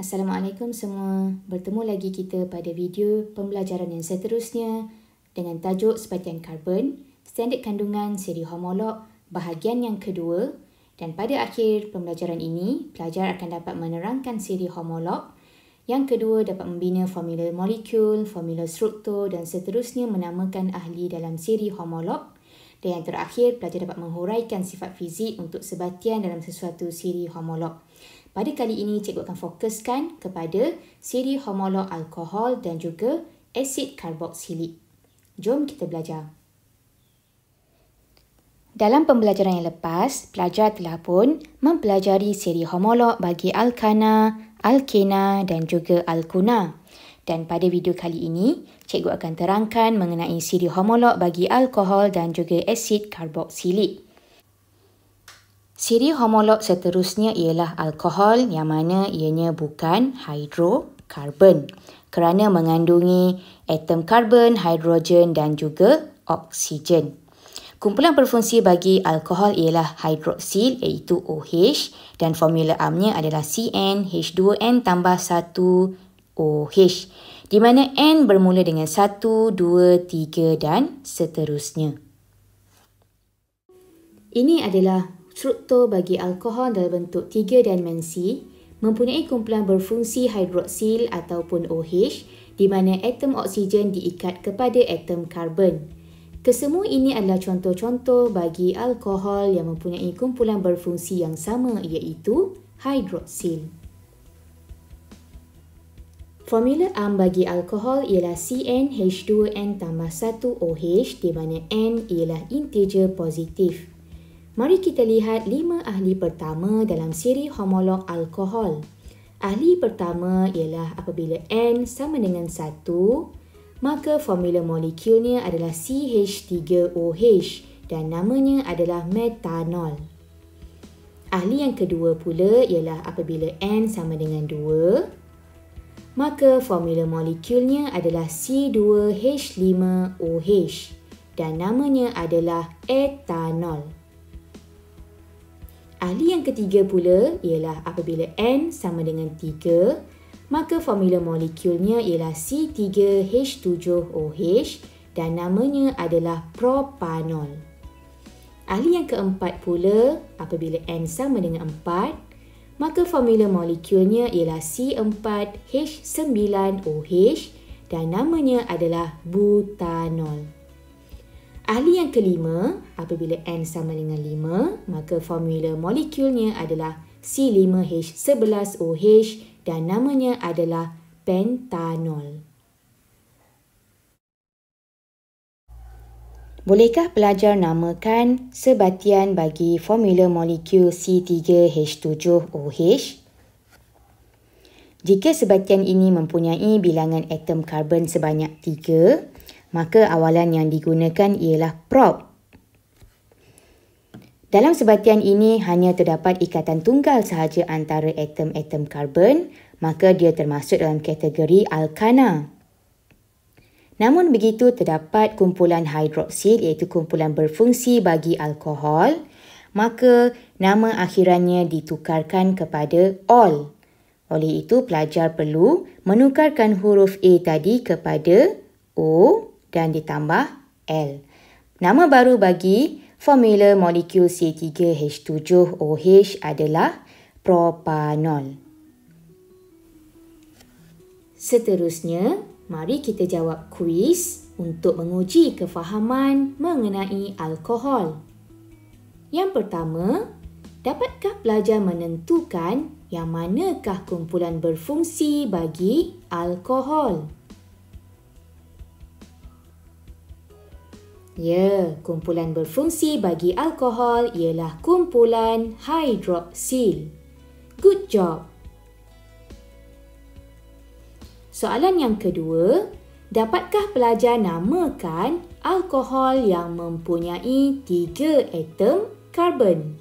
Assalamualaikum semua. Bertemu lagi kita pada video pembelajaran yang seterusnya dengan tajuk sebatian karbon, standard kandungan seri homolog, bahagian yang kedua, dan pada akhir pembelajaran ini, pelajar akan dapat menerangkan seri homolog. Yang kedua, dapat membina formula molekul, formula struktur dan seterusnya menamakan ahli dalam seri homolog. Dan yang terakhir, pelajar dapat menghuraikan sifat fizik untuk sebatian dalam sesuatu seri homolog. Pada kali ini, cikgu akan fokuskan kepada seri homolog alkohol dan juga asid karboksilik. Jom kita belajar. Dalam pembelajaran yang lepas, pelajar telah pun mempelajari seri homolog bagi alkana, alkena dan juga alkuna. Dan pada video kali ini, cikgu akan terangkan mengenai seri homolog bagi alkohol dan juga asid karboksilik. Seri homolog seterusnya ialah alkohol yang mana ianya bukan hidrokarbon kerana mengandungi atom karbon, hidrogen dan juga oksigen. Kumpulan berfungsi bagi alkohol ialah hidroksil iaitu OH dan formula amnya adalah CnH2n tambah 1OH di mana N bermula dengan 1, 2, 3 dan seterusnya. Ini adalah struktur bagi alkohol dalam bentuk 3 dimensi mempunyai kumpulan berfungsi hidroksil ataupun OH di mana atom oksigen diikat kepada atom karbon. Kesemua ini adalah contoh-contoh bagi alkohol yang mempunyai kumpulan berfungsi yang sama iaitu hidroksil. Formula am bagi alkohol ialah CnH2n tambah 1OH di mana N ialah integer positif. Mari kita lihat 5 ahli pertama dalam seri homolog alkohol. Ahli pertama ialah apabila N sama dengan 1, maka formula molekulnya adalah CH3OH dan namanya adalah metanol. Ahli yang kedua pula ialah apabila N sama dengan 2, maka formula molekulnya adalah C2H5OH dan namanya adalah etanol. Ahli yang ketiga pula ialah apabila N sama dengan 3, maka formula molekulnya ialah C3H7OH dan namanya adalah propanol. Ahli yang keempat pula apabila N sama dengan 4, maka formula molekulnya ialah C4H9OH dan namanya adalah butanol. Ahli yang kelima, apabila N sama dengan 5, maka formula molekulnya adalah C5H11OH dan namanya adalah pentanol. Bolehkah pelajar namakan sebatian bagi formula molekul C3H7OH? Jika sebatian ini mempunyai bilangan atom karbon sebanyak 3, maka awalan yang digunakan ialah prop. Dalam sebatian ini hanya terdapat ikatan tunggal sahaja antara atom-atom karbon, maka dia termasuk dalam kategori alkana. Namun begitu terdapat kumpulan hidroksil iaitu kumpulan berfungsi bagi alkohol, maka nama akhirannya ditukarkan kepada ol. Oleh itu pelajar perlu menukarkan huruf A tadi kepada O dan ditambah L. Nama baru bagi formula molekul C3H7OH adalah propanol. Seterusnya, mari kita jawab kuis untuk menguji kefahaman mengenai alkohol. Yang pertama, dapatkah pelajar menentukan yang manakah kumpulan berfungsi bagi alkohol? Ya, kumpulan berfungsi bagi alkohol ialah kumpulan hidroksil. Good job. Soalan yang kedua, dapatkah pelajar namakan alkohol yang mempunyai 3 atom karbon?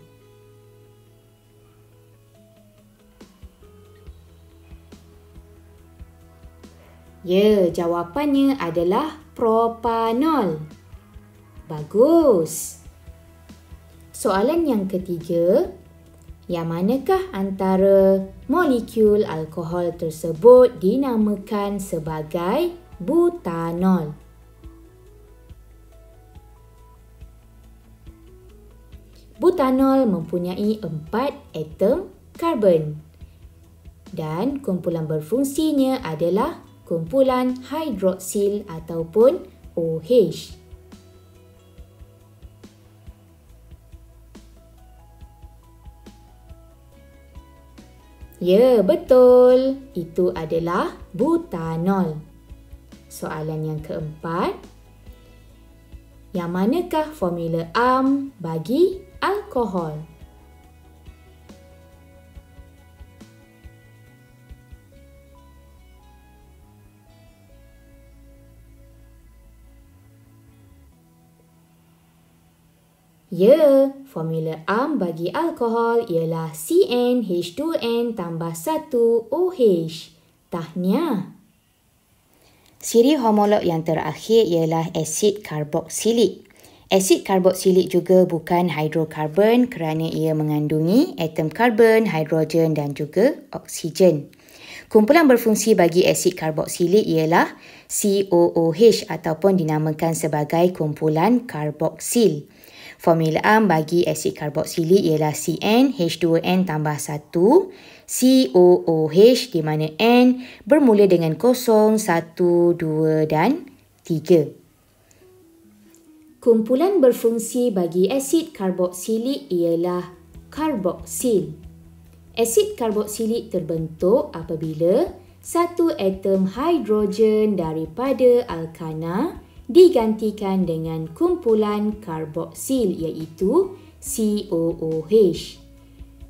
Ya, jawapannya adalah propanol. Bagus. Soalan yang ketiga, Yang manakah antara molekul alkohol tersebut dinamakan sebagai butanol? Butanol mempunyai 4 atom karbon dan kumpulan berfungsinya adalah kumpulan hidroksil ataupun OH. Ya, betul. Itu adalah butanol. Soalan yang keempat. Yang manakah formula AMP bagi alkohol? Ya, formula AMP bagi alkohol ialah CnH2n tambah 1OH. Tahniah. Siri homolog yang terakhir ialah asid karboksilik. Asid karboksilik juga bukan hidrokarbon kerana ia mengandungi atom karbon, hidrogen dan juga oksigen. Kumpulan berfungsi bagi asid karboksilik ialah COOH ataupun dinamakan sebagai kumpulan karboksil. Formula AMP bagi asid karboksilik ialah CnH2n tambah 1 COOH di mana N bermula dengan 0, 1, 2 dan 3. Kumpulan berfungsi bagi asid karboksilik ialah karboksil. Asid karboksilik terbentuk apabila satu atom hidrogen daripada alkana digantikan dengan kumpulan karboksil iaitu COOH.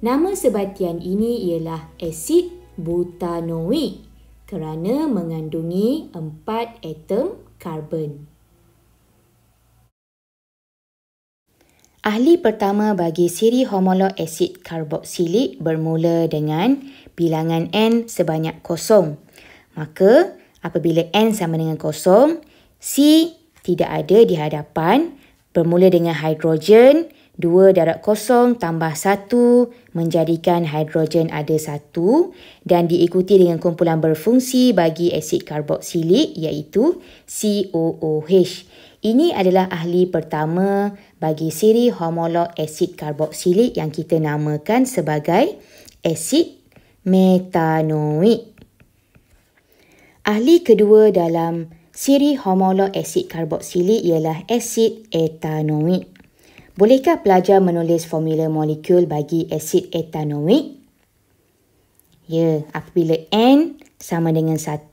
Nama sebatian ini ialah asid butanoik kerana mengandungi 4 atom karbon. Ahli pertama bagi siri homolog asid karboksilik bermula dengan bilangan N sebanyak 0. Maka apabila N sama dengan 0, C tidak ada di hadapan, bermula dengan hidrogen, 2 darab 0 tambah 1 menjadikan hidrogen ada 1 dan diikuti dengan kumpulan berfungsi bagi asid karboksilik iaitu COOH. Ini adalah ahli pertama bagi siri homolog asid karboksilik yang kita namakan sebagai asid metanoik. Ahli kedua dalam siri homolog asid karboksilik ialah asid etanoik. Bolehkah pelajar menulis formula molekul bagi asid etanoik? Ya, apabila N sama dengan 1,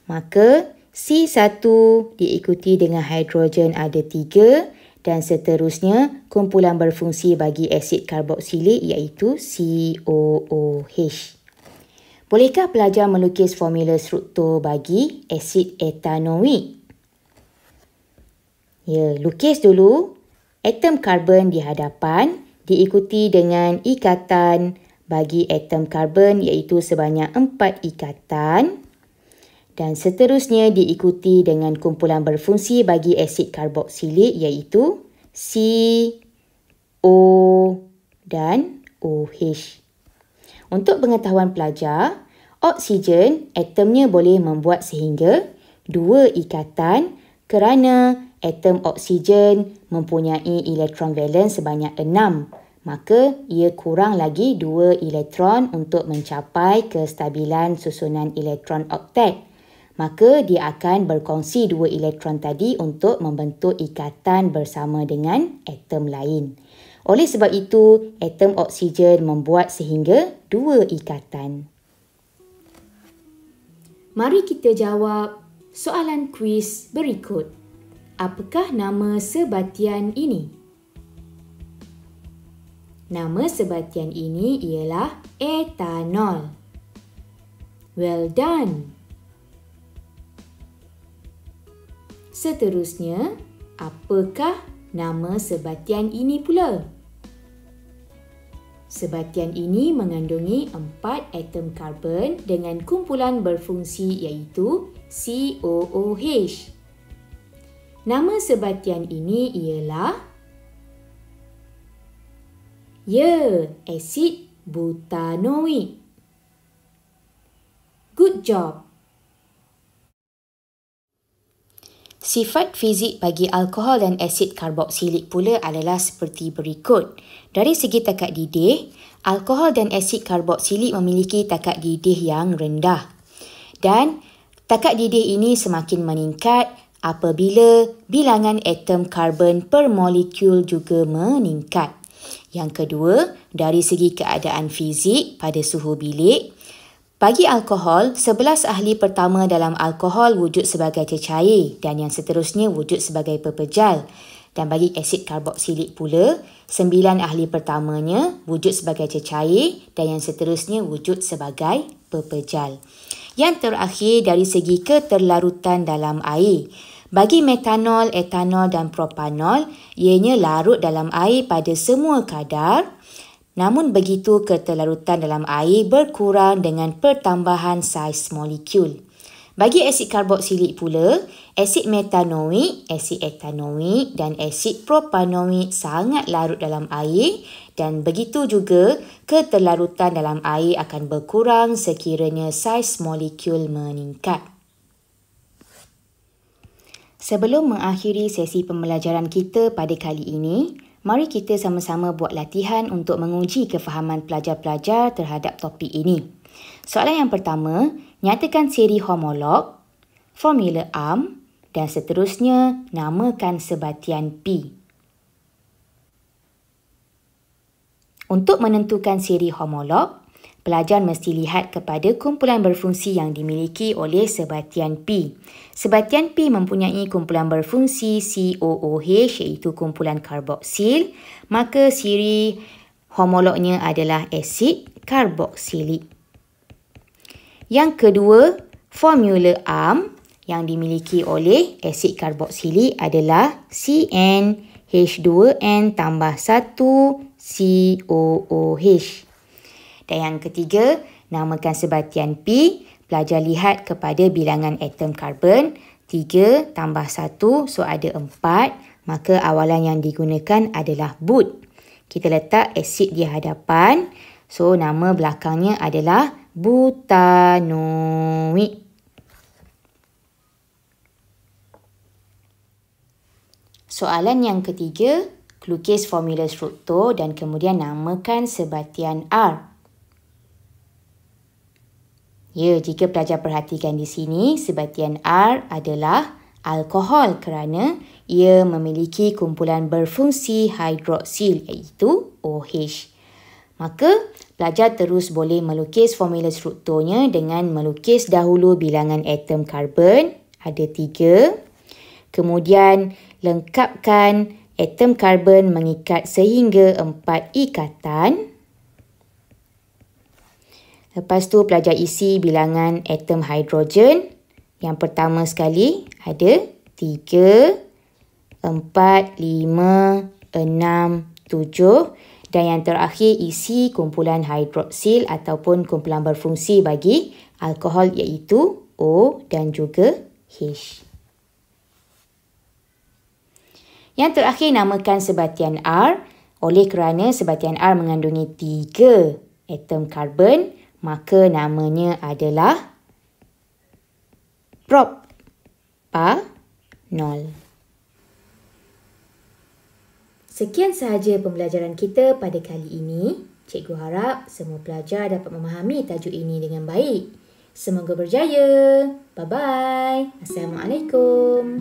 maka C1 diikuti dengan hidrogen ada 3 dan seterusnya kumpulan berfungsi bagi asid karboksilik iaitu COOH. Bolehkah pelajar melukis formula struktur bagi asid etanoik? Ya, lukis dulu atom karbon di hadapan diikuti dengan ikatan bagi atom karbon iaitu sebanyak 4 ikatan dan seterusnya diikuti dengan kumpulan berfungsi bagi asid karboksilik iaitu C, O dan OH. Untuk pengetahuan pelajar, oksigen atomnya boleh membuat sehingga 2 ikatan kerana atom oksigen mempunyai elektron valen sebanyak 6. Maka ia kurang lagi 2 elektron untuk mencapai kestabilan susunan elektron oktet. Maka dia akan berkongsi 2 elektron tadi untuk membentuk ikatan bersama dengan atom lain. Oleh sebab itu, atom oksigen membuat sehingga 2 ikatan. Mari kita jawab soalan kuis berikut. Apakah nama sebatian ini? Nama sebatian ini ialah etanol. Well done. Seterusnya, apakah nama sebatian ini pula? Sebatian ini mengandungi 4 atom karbon dengan kumpulan berfungsi iaitu COOH. Nama sebatian ini ialah Ya, asid butanoik. Good job. Sifat fizik bagi alkohol dan asid karboksilik pula adalah seperti berikut. Dari segi takat didih, alkohol dan asid karboksilik memiliki takat didih yang rendah. Dan takat didih ini semakin meningkat apabila bilangan atom karbon per molekul juga meningkat. Yang kedua, dari segi keadaan fizik pada suhu bilik, bagi alkohol, 11 ahli pertama dalam alkohol wujud sebagai cecair dan yang seterusnya wujud sebagai pepejal. Dan bagi asid karboksilik pula, 9 ahli pertamanya wujud sebagai cecair dan yang seterusnya wujud sebagai pepejal. Yang terakhir dari segi keterlarutan dalam air. Bagi metanol, etanol dan propanol, ianya larut dalam air pada semua kadar. Namun begitu keterlarutan dalam air berkurang dengan pertambahan saiz molekul. Bagi asid karboksilik pula, asid metanoik, asid etanoik dan asid propanoik sangat larut dalam air dan begitu juga keterlarutan dalam air akan berkurang sekiranya saiz molekul meningkat. Sebelum mengakhiri sesi pembelajaran kita pada kali ini, mari kita sama-sama buat latihan untuk menguji kefahaman pelajar-pelajar terhadap topik ini. Soalan yang pertama, nyatakan siri homolog, formula ARM dan seterusnya namakan sebatian P. Untuk menentukan siri homolog, pelajar mesti lihat kepada kumpulan berfungsi yang dimiliki oleh sebatian P. Sebatian P mempunyai kumpulan berfungsi COOH iaitu kumpulan karboksil, maka siri homolognya adalah asid karboksilik. Yang kedua, formula ARM yang dimiliki oleh asid karboksilik adalah CnH2n tambah 1 COOH. Dan yang ketiga, namakan sebatian P. Pelajar lihat kepada bilangan atom karbon. 3 tambah 1, so ada 4. Maka awalan yang digunakan adalah but. Kita letak asid di hadapan. So, nama belakangnya adalah butanoik. Soalan yang ketiga, lukis formula struktur dan kemudian namakan sebatian R. Ya, jika pelajar perhatikan di sini, sebatian R adalah alkohol kerana ia memiliki kumpulan berfungsi hidroksil iaitu OH. Maka, pelajar terus boleh melukis formula strukturnya dengan melukis dahulu bilangan atom karbon, ada 3. Kemudian, lengkapkan atom karbon mengikat sehingga 4 ikatan. Lepas tu, pelajar isi bilangan atom hidrogen. Yang pertama sekali ada 3, 4, 5, 6, 7. Dan yang terakhir isi kumpulan hidroksil ataupun kumpulan berfungsi bagi alkohol iaitu O dan juga H. Yang terakhir namakan sebatian R. Oleh kerana sebatian R mengandungi 3 atom karbon, maka namanya adalah propanol. Sekian sahaja pembelajaran kita pada kali ini. Cikgu harap semua pelajar dapat memahami tajuk ini dengan baik. Semoga berjaya. Bye-bye. Assalamualaikum.